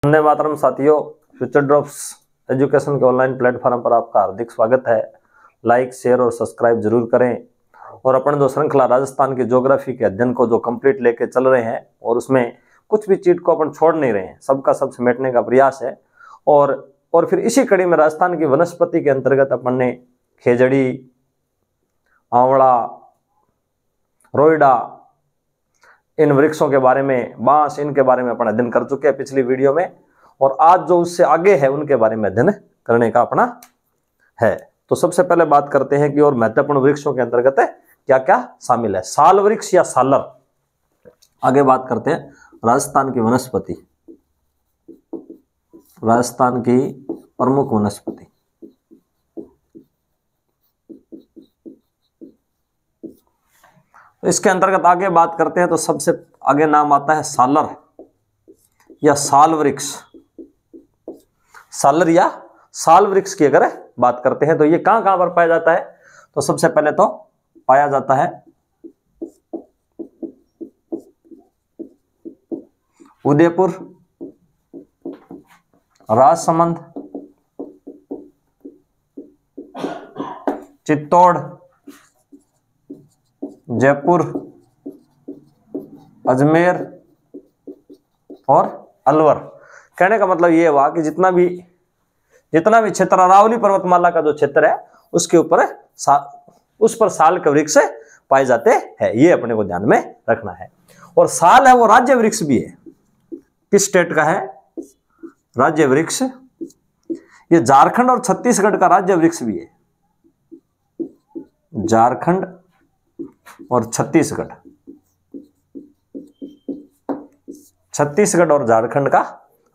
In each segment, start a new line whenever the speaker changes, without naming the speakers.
वंदे मातरम साथियों, future drops education के online platform पर आपका हार्दिक स्वागत है। लाइक, शेयर और सब्सक्राइब जरूर करें। और अपन जो श्रृंखला राजस्थान की ज्योग्राफी के अध्ययन को जो कंप्लीट लेके चल रहे हैं और उसमें कुछ भी चीज को अपन छोड़ नहीं रहे हैं, सबका सब समेटने का प्रयास है। और फिर इसी कड़ी में राजस्थान की वनस्पति के अंतर्गत अपन ने खेजड़ी, आंवला, रोइडा, इन वृक्षों के बारे में, बांस, इनके बारे में अपन अध्ययन कर चुके हैं पिछली वीडियो में। और आज जो उससे आगे है उनके बारे में अध्ययन करने का अपना है। तो सबसे पहले बात करते हैं कि और महत्वपूर्ण वृक्षों के अंतर्गत क्या क्या शामिल है। साल वृक्ष या सालर। आगे बात करते हैं राजस्थान की वनस्पति, राजस्थान की प्रमुख वनस्पति। इसके अंतर्गत आगे बात करते हैं तो सबसे आगे नाम आता है सालर या साल वृक्ष। सालर या साल वृक्ष की अगर बात करते हैं तो ये कहां कहां पर पाया जाता है, तो सबसे पहले तो पाया जाता है उदयपुर, राजसमंद, चित्तौड़, जयपुर, अजमेर और अलवर। कहने का मतलब ये हुआ कि जितना भी क्षेत्र अरावली पर्वतमाला का जो क्षेत्र है उसके ऊपर उस पर साल के वृक्ष पाए जाते हैं, ये अपने को ध्यान में रखना है। और साल है वो राज्य वृक्ष भी है। किस स्टेट का है? राज्य वृक्ष। ये झारखंड और छत्तीसगढ़ का राज्य वृक्ष भी है। झारखंड और छत्तीसगढ़ और झारखंड का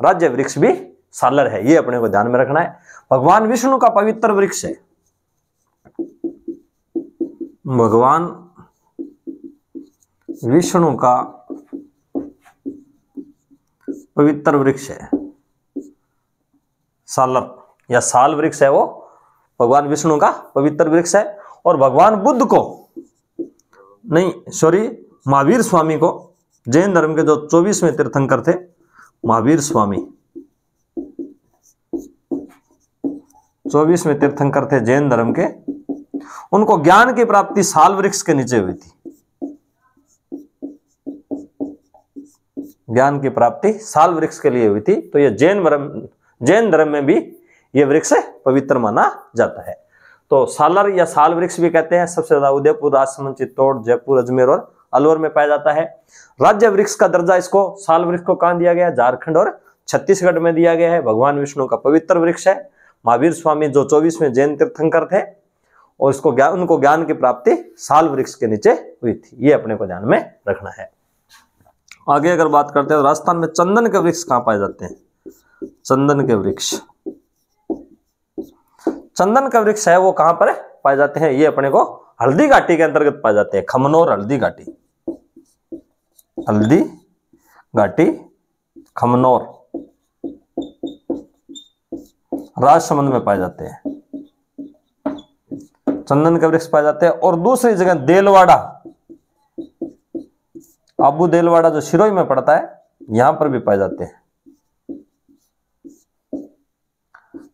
राज्य वृक्ष भी सालर है, ये अपने को ध्यान में रखना है। भगवान विष्णु का पवित्र वृक्ष है। भगवान विष्णु का पवित्र वृक्ष है सालर या साल वृक्ष है वो। भगवान विष्णु का पवित्र वृक्ष है। और भगवान बुद्ध को महावीर स्वामी को, जैन धर्म के जो 24वें तीर्थंकर थे महावीर स्वामी, 24वें तीर्थंकर थे जैन धर्म के, उनको ज्ञान की प्राप्ति साल वृक्ष के नीचे हुई थी। ज्ञान की प्राप्ति साल वृक्ष के लिए हुई थी। तो ये जैन धर्म में भी ये वृक्ष पवित्र माना जाता है। तो सालर या साल वृक्ष भी कहते हैं। सबसे ज्यादा उदयपुर, राजसमंद, चित्तौड़, जयपुर, अजमेर और अलवर में पाया जाता है। राज्य वृक्ष का दर्जा इसको, साल वृक्ष को कहां दिया गया है? झारखंड और छत्तीसगढ़ में दिया गया है। भगवान विष्णु का पवित्र वृक्ष है। महावीर स्वामी जो 24वें जैन तीर्थंकर थे और उनको ज्ञान की प्राप्ति साल वृक्ष के नीचे हुई थी, ये अपने को ध्यान में रखना है। आगे अगर बात करते हैं तो राजस्थान में चंदन के वृक्ष कहां पाए जाते हैं? चंदन के वृक्ष, चंदन का वृक्ष है वो कहां पर पाए जाते हैं? ये अपने को हल्दी घाटी के अंतर्गत पाए जाते हैं। खमनोर, हल्दी घाटी, हल्दी घाटी, खमनोर, राजसमंद में पाए जाते हैं। चंदन के वृक्ष पाए जाते हैं। और दूसरी जगह देलवाड़ा, आबू देलवाड़ा जो सिरोही में पड़ता है, यहां पर भी पाए जाते हैं।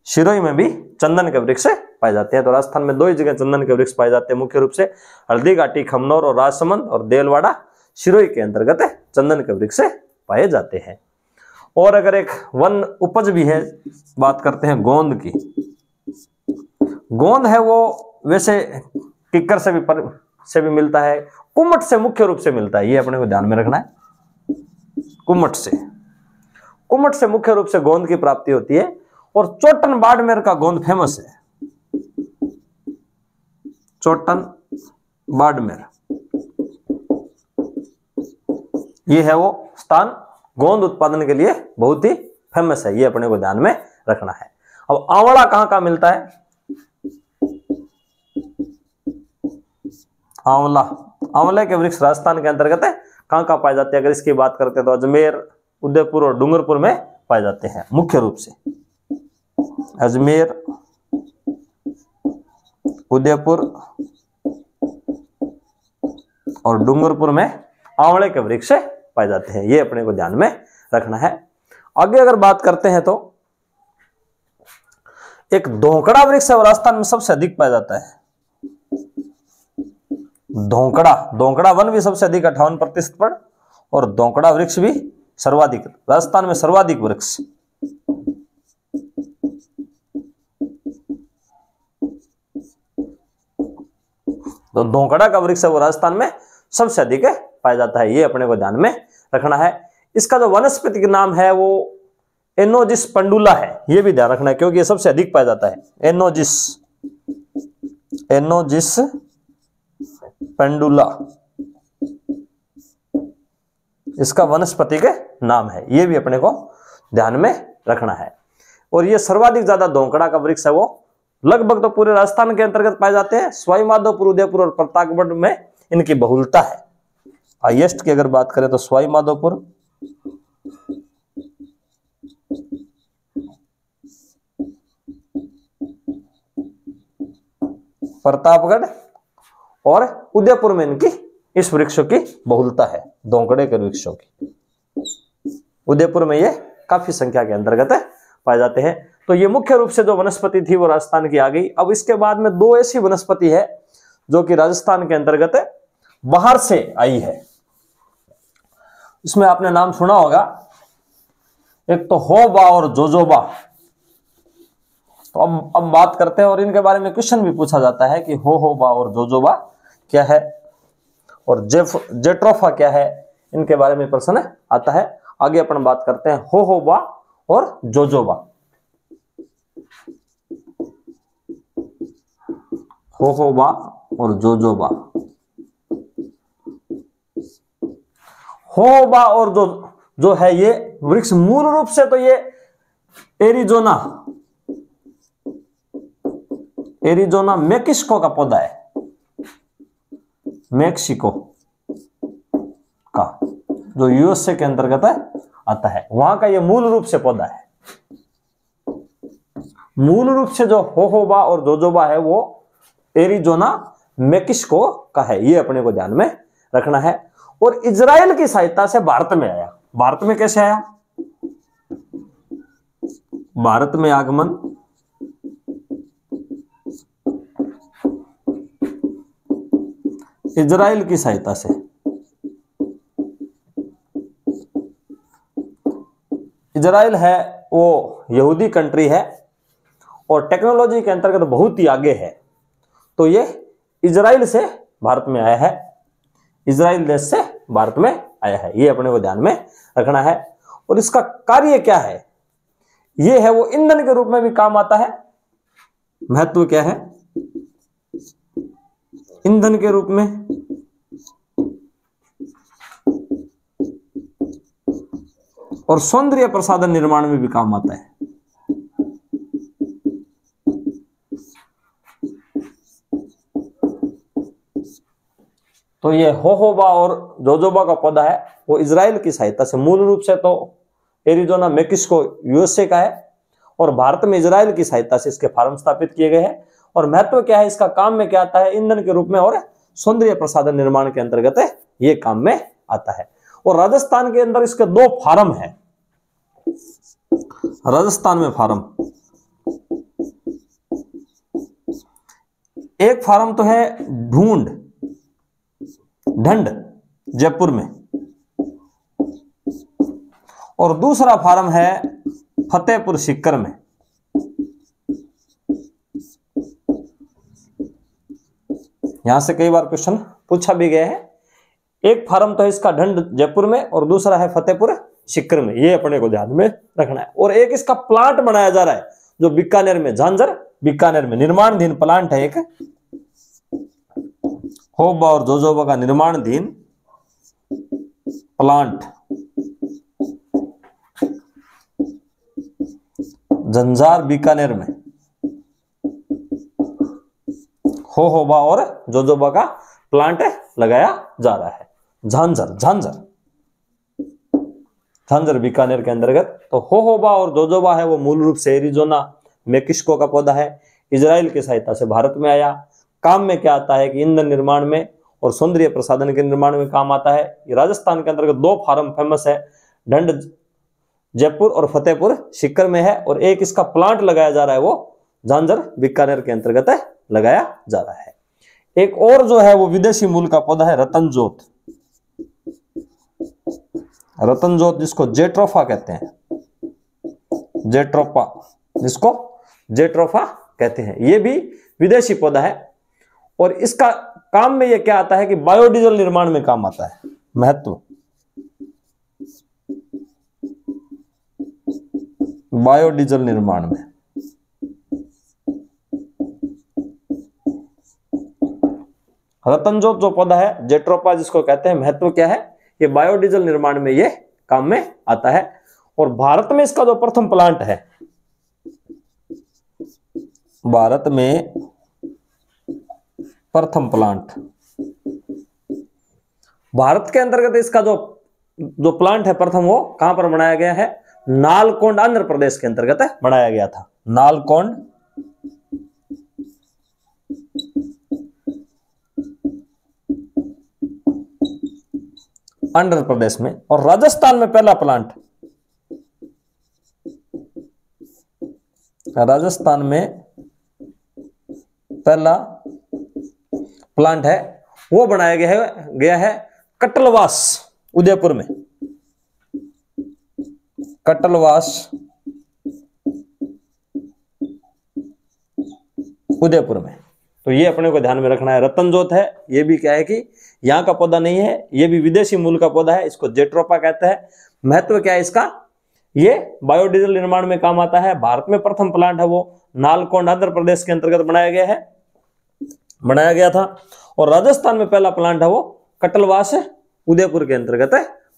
सिरोही में भी चंदन के वृक्ष पाए जाते हैं। तो राजस्थान में 2 ही जगह चंदन के वृक्ष पाए जाते हैं मुख्य रूप से, हल्दी घाटी, खमनौर और राजसमंद, और देलवाड़ा सिरोही के अंतर्गत चंदन के वृक्ष पाए जाते हैं। और अगर एक वन उपज भी है, बात करते हैं गोंद की। गोंद है वो वैसे किक्कर से भी मिलता है, कुमट से मुख्य रूप से मिलता है, ये अपने को ध्यान में रखना है। कुमट से मुख्य रूप से गोंद की प्राप्ति होती है। और चोटन बाड़मेर का गोंद फेमस है। चोटन बाड़मेर, ये है वो स्थान गोंद उत्पादन के लिए बहुत ही फेमस है, ये अपने को ध्यान में रखना है। अब आंवला कहां कहां मिलता है? आंवले के वृक्ष राजस्थान के अंतर्गत कहां कहां पाए जाते हैं? अगर इसकी बात करते हैं तो अजमेर, उदयपुर और डूंगरपुर में पाए जाते हैं मुख्य रूप से। अजमेर, उदयपुर और डूंगरपुर में आंवले के वृक्ष पाए जाते हैं, ये अपने को ध्यान में रखना है। आगे अगर बात करते हैं तो एक धोकड़ा वृक्ष है वो राजस्थान में सबसे अधिक पाया जाता है। धोकड़ा वन भी सबसे अधिक 58% पर, और धोकड़ा वृक्ष भी सर्वाधिक, राजस्थान में सर्वाधिक वृक्ष। तो धोकड़ा का वृक्ष है वो राजस्थान में सबसे अधिक पाया जाता है, ये अपने को ध्यान में रखना है। इसका जो वनस्पति का नाम है वो एनोजिस पेंडुला है, ये भी ध्यान रखना है क्योंकि ये सबसे अधिक पाया जाता है। एनोजिस पेंडुला इसका वनस्पति के नाम है, ये भी अपने को ध्यान में रखना है। और ये सर्वाधिक ज्यादा धोकड़ा का वृक्ष है वो लगभग तो पूरे राजस्थान के अंतर्गत पाए जाते हैं। सवाई माधोपुर, उदयपुर और प्रतापगढ़ में इनकी बहुलता है। हाईएस्ट की अगर बात करें तो सवाई माधोपुर, प्रतापगढ़ और उदयपुर में इनकी इस वृक्षों की बहुलता है, धोकड़े के वृक्षों की। उदयपुर में ये काफी संख्या के अंतर्गत पाए जाते हैं। तो ये मुख्य रूप से जो वनस्पति थी वो राजस्थान की आ गई। अब इसके बाद में दो ऐसी वनस्पति है जो कि राजस्थान के अंतर्गत बाहर से आई है। इसमें आपने नाम सुना होगा, एक तो होबा और जोजोबा। तो अब बात करते हैं, और इनके बारे में क्वेश्चन भी पूछा जाता है कि होबा और जोजोबा क्या है और जेट्रोफा क्या है, इनके बारे में प्रश्न आता है। आगे अपन बात करते हैं होबा और जोजोबा। होबा और जोजोबा। होबा और जो है ये वृक्ष मूल रूप से तो ये एरिजोना मेक्सिको का पौधा है, मेक्सिको का, जो यूएसए के अंतर्गत आता है, वहां का ये मूल रूप से पौधा है। मूल रूप से जो होबा और जोजोबा है वो एरिजोना मेक्सिको का है, ये अपने को ध्यान में रखना है। और इजराइल की सहायता से भारत में आया। भारत में कैसे आया? भारत में आगमन इजराइल की सहायता से। इजराइल है वो यहूदी कंट्री है और टेक्नोलॉजी के अंतर्गत बहुत ही आगे है। तो ये इजराइल से भारत में आया है, इजराइल देश से भारत में आया है, ये अपने को ध्यान में रखना है। और इसका कार्य क्या है? ये है वो ईंधन के रूप में भी काम आता है। महत्व क्या है? ईंधन के रूप में और सौंदर्य प्रसाधन निर्माण में भी काम आता है। तो ये होबा और जोजोबा का पौधा है वो इजराइल की सहायता से, मूल रूप से तो एरिजोना मेक्सिको यूएसए का है और भारत में इजराइल की सहायता से इसके फार्म स्थापित किए गए हैं। और महत्व क्या है इसका? काम में क्या आता है? ईंधन के रूप में और सौंदर्य प्रसाधन निर्माण के अंतर्गत है ये काम में आता है। और राजस्थान के अंदर इसके 2 फार्म है। राजस्थान में फार्म, एक फार्म तो है ढंड जयपुर में, और दूसरा फार्म है फतेहपुर सीकर में। यहां से कई बार क्वेश्चन पूछा भी गया है। एक फार्म तो है इसका ढंड जयपुर में और दूसरा है फतेहपुर सीकर में, ये अपने को ध्यान में रखना है। और एक इसका प्लांट बनाया जा रहा है जो बीकानेर में, झांझर बीकानेर में निर्माणाधीन प्लांट है। एक होबा और जोजोबा का निर्माणाधीन प्लांट झंझार बीकानेर में। होबा और जोजोबा का प्लांट लगाया जा रहा है झांझर बीकानेर के अंतर्गत। तो होबा और जोजोबा है वो मूल रूप से एरिजोना मेक्सिको का पौधा है, इजराइल की सहायता से भारत में आया। काम में क्या आता है कि ईंधन निर्माण में और सौंदर्य प्रसाधन के निर्माण में काम आता है। ये राजस्थान के अंतर्गत 2 फार्म फेमस है, ढंड जयपुर और फतेहपुर सीकर में है, और एक इसका प्लांट लगाया जा रहा है वो झांझर बीकानेर के अंतर्गत है लगाया जा रहा है। एक और जो है वो विदेशी मूल का पौधा है रतनजोत। रतनजोत जिसको जेट्रोफा कहते हैं, जेट्रोफा, जिसको जेट्रोफा कहते हैं, ये भी विदेशी पौधा है। और इसका काम में ये क्या आता है कि बायोडीजल निर्माण में काम आता है। महत्व, बायोडीजल निर्माण में रतनजोत जो पौधा है जेट्रोपा जिसको कहते हैं, महत्व क्या है, ये बायोडीजल निर्माण में ये काम में आता है। और भारत में इसका जो प्रथम प्लांट है, भारत में प्रथम प्लांट, भारत के अंतर्गत इसका जो प्लांट है प्रथम, वो कहां पर बनाया गया है, नालकोंड आंध्र प्रदेश के अंतर्गत बनाया गया था। नालकोंड आंध्र प्रदेश में। और राजस्थान में पहला प्लांट, राजस्थान में पहला प्लांट है वो बनाया गया है कटलवास, उदयपुर में। कटलवास उदयपुर में। तो ये अपने को ध्यान में रखना है। रतनजोत है, ये भी क्या है कि यहां का पौधा नहीं है, ये भी विदेशी मूल का पौधा है, इसको जेट्रोपा कहते हैं। महत्व क्या है इसका, ये बायोडीजल निर्माण में काम आता है। भारत में प्रथम प्लांट है वो नालकोंड आंध्र प्रदेश के अंतर्गत बनाया गया था। और राजस्थान में पहला प्लांट है वो कटलवास उदयपुर के अंतर्गत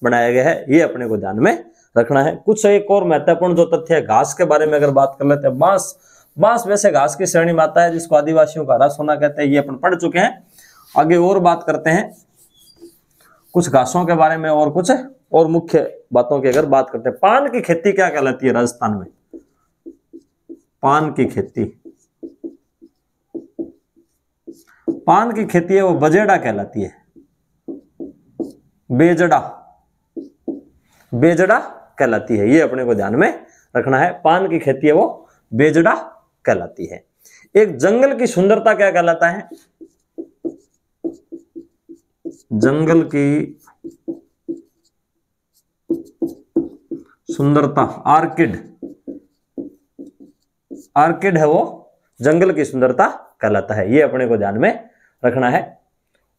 बनाया गया है। ये अपने को ध्यान में रखना है। कुछ एक और महत्वपूर्ण जो तथ्य है, घास के बारे में अगर बात कर लेते हैं, बांस वैसे घास की श्रेणी में आता है जिसको आदिवासियों का हरा सोना कहते हैं, ये अपन पढ़ चुके हैं। आगे और बात करते हैं कुछ घासों के बारे में और कुछ और मुख्य बातों की अगर बात करते हैं। पान की खेती क्या कहलाती है राजस्थान में, पान की खेती, पान की खेती है वो बजेड़ा कहलाती है, बेजड़ा कहलाती है। ये अपने को ध्यान में रखना है। पान की खेती है वो बेजड़ा कहलाती है। एक जंगल की सुंदरता क्या कहलाता है, जंगल की सुंदरता, आर्किड है वो जंगल की सुंदरता कहलाता है। ये अपने को ध्यान में रखना है।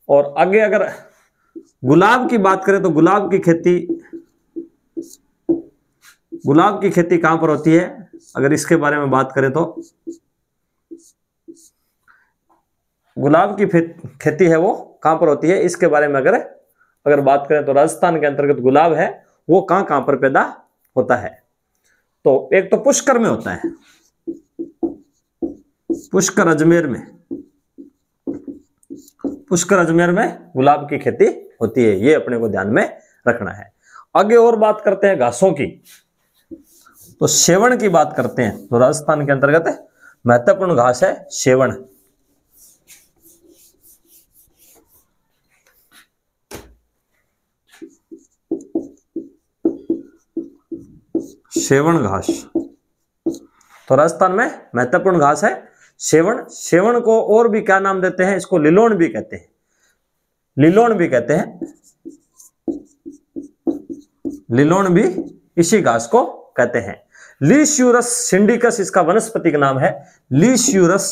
और आगे अगर गुलाब की बात करें तो गुलाब की खेती कहां पर होती है, अगर इसके बारे में बात करें तो गुलाब की खेती है वो कहां पर होती है, इसके बारे में अगर बात करें तो राजस्थान के अंतर्गत गुलाब है वो कहां पर पैदा होता है। तो एक तो पुष्कर में होता है, पुष्कर अजमेर में गुलाब की खेती होती है। ये अपने को ध्यान में रखना है। आगे और बात करते हैं घासों की, तो सेवण की बात करते हैं। तो राजस्थान के अंतर्गत महत्वपूर्ण घास है सेवण। सेवण घास, तो राजस्थान में महत्वपूर्ण घास है सेवण। सेवण को और भी क्या नाम देते हैं, इसको लिलोन भी कहते हैं, लिलोन भी इसी घास को कहते हैं। लीस्यूरस सिंडिकस इसका वनस्पति का नाम है, लीस्यूरस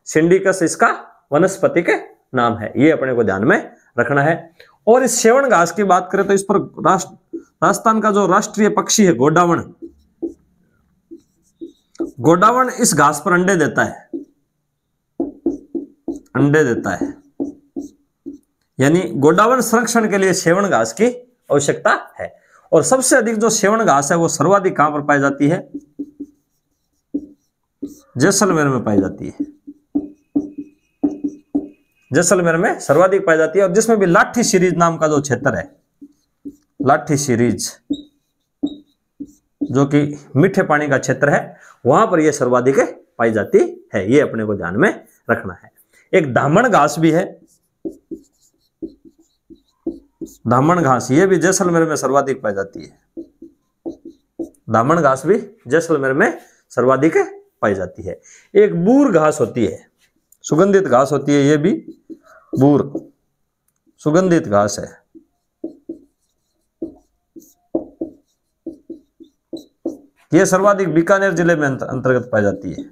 सिंडिकस इसका वनस्पति के नाम है। ये अपने को ध्यान में रखना है। और इस सेवण घास की बात करें तो इस पर राजस्थान का जो राष्ट्रीय पक्षी है गोडावण इस घास पर अंडे देता है, यानी गोडावण संरक्षण के लिए सेवण घास की आवश्यकता है। और सबसे अधिक जो सेवण घास है वो सर्वाधिक कहां पर पाई जाती है, जैसलमेर में पाई जाती है, जैसलमेर में सर्वाधिक पाई जाती है। और जिसमें भी लाठी सीरीज नाम का जो क्षेत्र है, लाठी सीरीज जो कि मीठे पानी का क्षेत्र है, वहां पर यह सर्वाधिक पाई जाती है। ये अपने को ध्यान में रखना है। एक धामण घास भी है, धामण घास, ये भी जैसलमेर में सर्वाधिक पाई जाती है। धामण घास भी जैसलमेर में सर्वाधिक पाई जाती है। एक बूर घास होती है, सुगंधित घास होती है, ये भी बूर सुगंधित घास है। ये सर्वाधिक बीकानेर जिले में अंतर्गत पाई जाती है।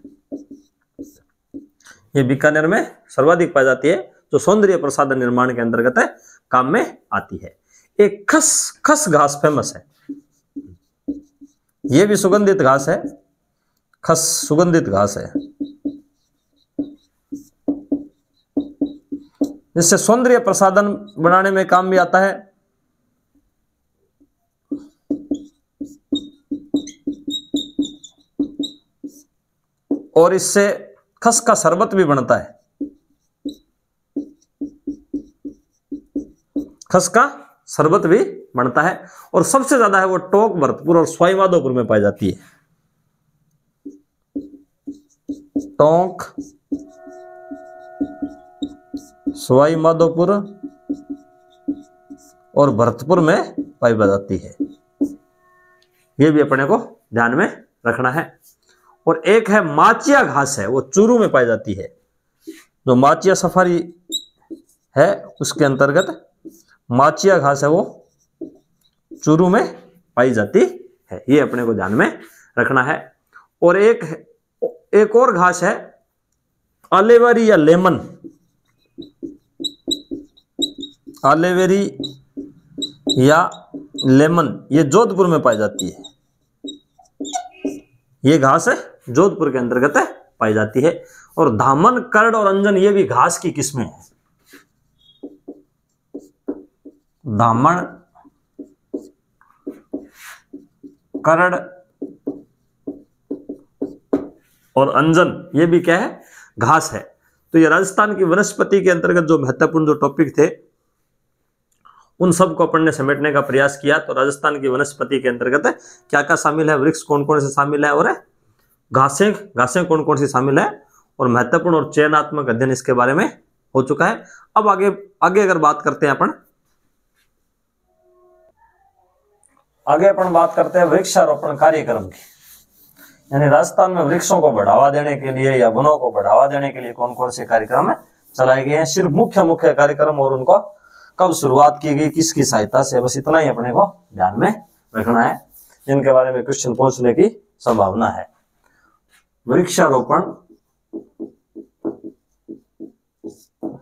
ये बीकानेर में सर्वाधिक पाई जाती है, जो सौंदर्य प्रसाधन निर्माण के अंतर्गत काम में आती है। एक खस घास फेमस है, ये भी सुगंधित घास है, खस सुगंधित घास है, जिससे सौंदर्य प्रसाधन बनाने में काम भी आता है। और इससे खस का शरबत भी बनता है, खस का शरबत भी बनता है। और सबसे ज्यादा है वो टोंक, भरतपुर और सवाई माधोपुर में पाई जाती है। टोंक, सवाई माधोपुर और भरतपुर में पाई जाती है। ये भी अपने को ध्यान में रखना है। और एक है माचिया घास है, वो चूरू में पाई जाती है। जो माचिया सफारी है उसके अंतर्गत माचिया घास है, वो चूरू में पाई जाती है। ये अपने को ध्यान में रखना है। और एक और घास है आलेवरी या लेमन, आलेवरी या लेमन, ये जोधपुर में पाई जाती है। ये घास है जोधपुर के अंतर्गत पाई जाती है। और धामन, करड़ और अंजन, ये भी घास की किस्में हैं। धामन, करड़ और अंजन, ये भी क्या है, घास है। तो ये राजस्थान की वनस्पति के अंतर्गत जो महत्वपूर्ण जो टॉपिक थे उन सबको अपन ने समेटने का प्रयास किया। तो राजस्थान की वनस्पति के अंतर्गत क्या क्या शामिल है, वृक्ष कौन कौन से शामिल है, और घासें कौन कौन सी शामिल है, और महत्वपूर्ण और चयनात्मक अध्ययन इसके बारे में हो चुका है। अब आगे अगर बात करते हैं अपन बात करते हैं वृक्षारोपण कार्यक्रम की। यानी राजस्थान में वृक्षों को बढ़ावा देने के लिए या वनों को बढ़ावा देने के लिए कौन कौन से कार्यक्रम चलाए गए हैं। सिर्फ मुख्य कार्यक्रम और उनको कब शुरुआत की गई, किसकी सहायता से, बस इतना ही अपने को ध्यान में रखना है, जिनके बारे में क्वेश्चन पूछने की संभावना है। वृक्षारोपण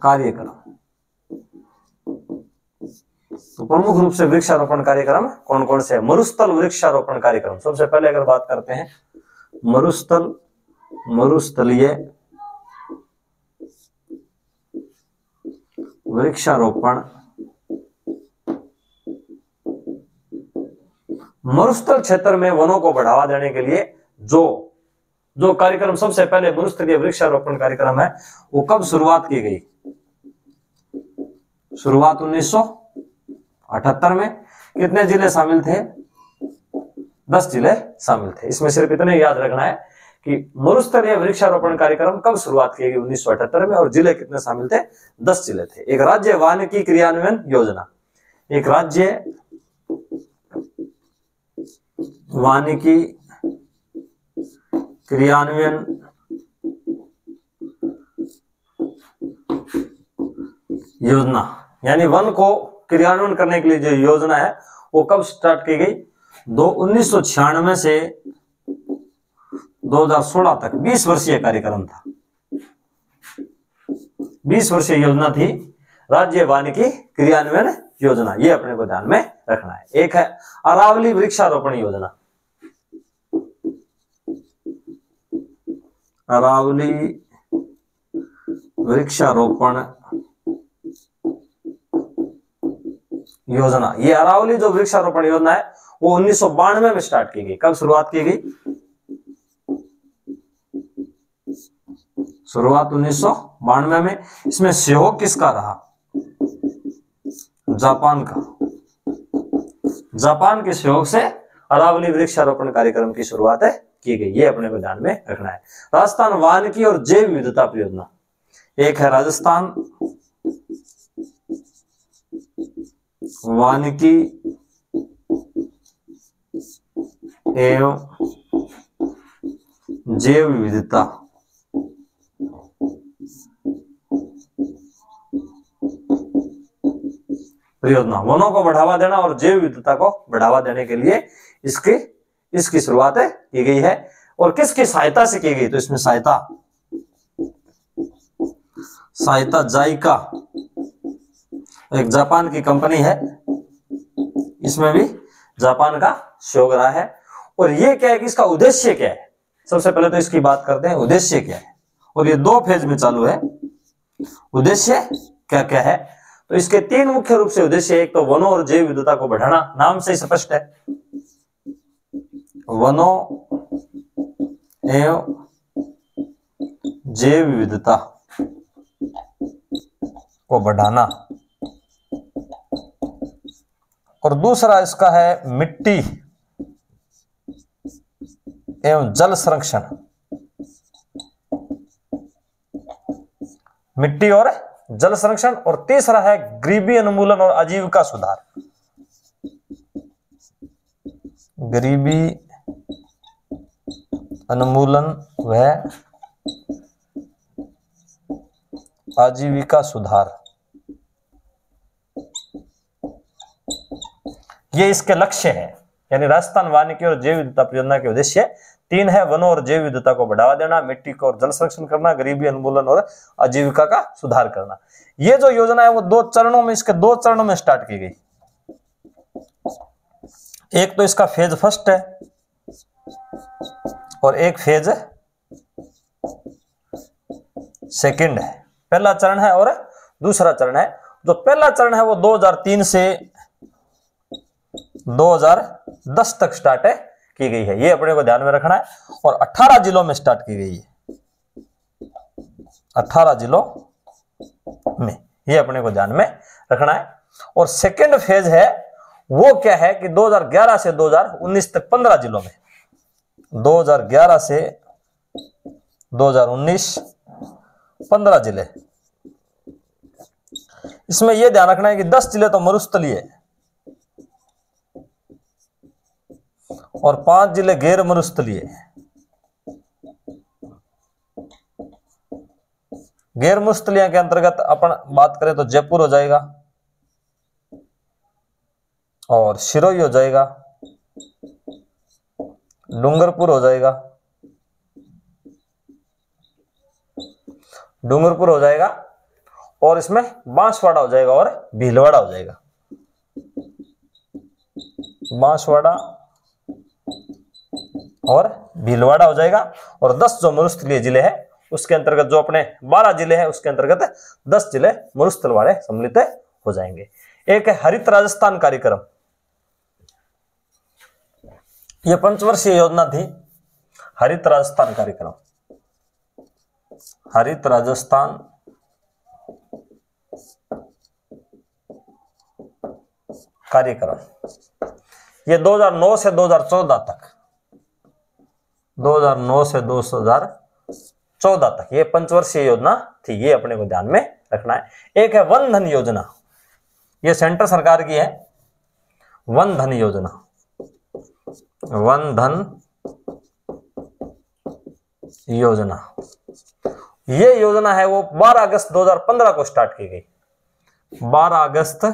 कार्यक्रम, तो प्रमुख रूप से वृक्षारोपण कार्यक्रम कौन कौन से है। मरुस्थल वृक्षारोपण कार्यक्रम, सबसे पहले अगर बात करते हैं मरुस्थलीय वृक्षारोपण। मरुस्थल क्षेत्र में वनों को बढ़ावा देने के लिए जो कार्यक्रम सबसे पहले मरुस्थलीय वृक्षारोपण कार्यक्रम है, वो कब शुरुआत की गई। शुरुआत 1978 में। कितने जिले शामिल थे, 10 जिले शामिल थे। इसमें सिर्फ इतने याद रखना है कि मरुस्थलीय वृक्षारोपण कार्यक्रम कब शुरुआत की गई, 1978 में, और जिले कितने शामिल थे, 10 जिले थे। एक राज्य वानिकी क्रियान्वयन योजना, एक राज्य वानिकी क्रियान्वयन योजना, यानी वन को क्रियान्वयन करने के लिए जो योजना है वो कब स्टार्ट की गई, 1996 से 2016 तक 20 वर्षीय कार्यक्रम था। 20 वर्षीय योजना थी राज्य वानिकी क्रियान्वयन योजना। ये अपने को ध्यान में रखना है। एक है अरावली वृक्षारोपण योजना, अरावली वृक्षारोपण योजना। ये अरावली जो वृक्षारोपण योजना है वो 1992 में स्टार्ट की गई। कब शुरुआत की गई, शुरुआत 1992 में। इसमें सहयोग किसका रहा, जापान का। जापान के सहयोग से अरावली वृक्षारोपण कार्यक्रम की शुरुआत की गई। ये अपने को ध्यान में रखना है। राजस्थान वानिकी और जैव विविधता परियोजना, एक है राजस्थान वानिकी एवं जैव विविधता परियोजना। वनों को बढ़ावा देना और जैव विविधता को बढ़ावा देने के लिए इसकी शुरुआत की गई है। और किसकी सहायता से की गई? तो इसमें सहायता जाइका, एक जापान की कंपनी है, इसमें भी जापान का सहयोग रहा है। और ये क्या है कि इसका उद्देश्य क्या है? सबसे पहले तो इसकी बात करते हैं, उद्देश्य क्या है। और ये 2 फेज में चालू है। उद्देश्य क्या क्या है? तो इसके 3 मुख्य रूप से उद्देश्य। एक तो वनों और जैव विविधता को बढ़ाना, नाम से ही स्पष्ट है, वनों एवं जैव विविधता को बढ़ाना। और दूसरा इसका है मिट्टी एवं जल संरक्षण, मिट्टी और जल संरक्षण। और तीसरा है गरीबी उन्मूलन और आजीविका सुधार, गरीबी उन्मूलन व आजीविका सुधार। ये इसके लक्ष्य है। यानी राजस्थान वानिकी और जैव विविधता परियोजना के उद्देश्य 3 है, वनों और जैव विविधता को बढ़ावा देना, मिट्टी को और जल संरक्षण करना, गरीबी उन्मूलन और आजीविका का सुधार करना। ये जो योजना है वो 2 चरणों में, इसके 2 चरणों में स्टार्ट की गई। एक तो इसका फेज फर्स्ट है और एक फेज सेकंड है। पहला चरण है और दूसरा चरण है। जो पहला चरण है वो 2003 से 2010 तक स्टार्ट की गई है, ये अपने को ध्यान में रखना है। और 18 जिलों में स्टार्ट की गई है, 18 जिलों में, ये अपने को ध्यान में रखना है। और सेकंड फेज है वो क्या है कि 2011 से 2019 तक 15 जिलों में, 2011 से 2019 15 जिले। इसमें यह ध्यान रखना है कि 10 जिले तो मरुस्थलीय है और 5 जिले गैर मरुस्थलीय है। गैर मरुस्थलीय के अंतर्गत अपन बात करें तो जयपुर हो जाएगा और सिरोही हो जाएगा, डूंगरपुर हो जाएगा, डूंगरपुर हो जाएगा और इसमें बांसवाड़ा हो जाएगा और भीलवाड़ा हो जाएगा। बांसवाड़ा और भीलवाड़ा हो जाएगा। और 10 जो मरुस्थलीय जिले हैं उसके अंतर्गत, जो अपने 12 जिले हैं उसके अंतर्गत 10 जिले मरुस्थल वाले सम्मिलित हो जाएंगे। एक है हरित राजस्थान कार्यक्रम, यह 5 वर्षीय योजना थी। हरित राजस्थान कार्यक्रम, हरित राजस्थान कार्यक्रम, ये 2009 से 2014 तक, 2009 से 2014 तक ये 5 वर्षीय योजना थी, ये अपने को ध्यान में रखना है। एक है वन धन योजना, ये सेंटर सरकार की है। वन धन योजना, वन धन योजना, ये योजना है वो 12 अगस्त 2015 को स्टार्ट की गई। 12 अगस्त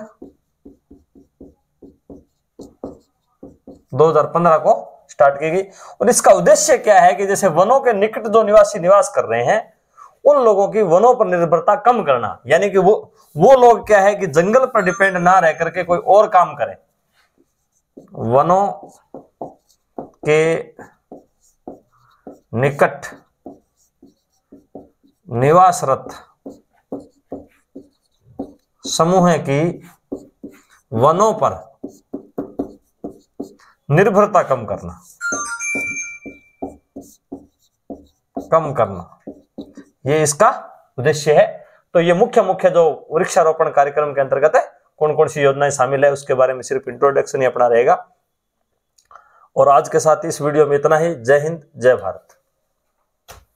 2015 को स्टार्ट की गई। और इसका उद्देश्य क्या है कि जैसे वनों के निकट जो निवासी निवास कर रहे हैं उन लोगों की वनों पर निर्भरता कम करना, यानी कि वो लोग क्या है कि जंगल पर डिपेंड ना रह करके कोई और काम करें। वनों के निकट निवासरत समूह की वनों पर निर्भरता कम करना, ये इसका उद्देश्य है। तो ये मुख्य जो वृक्षारोपण कार्यक्रम के अंतर्गत है कौन कौन सी योजनाएं शामिल है उसके बारे में सिर्फ इंट्रोडक्शन ही अपना रहेगा। और आज के साथ इस वीडियो में इतना ही। जय हिंद, जय भारत।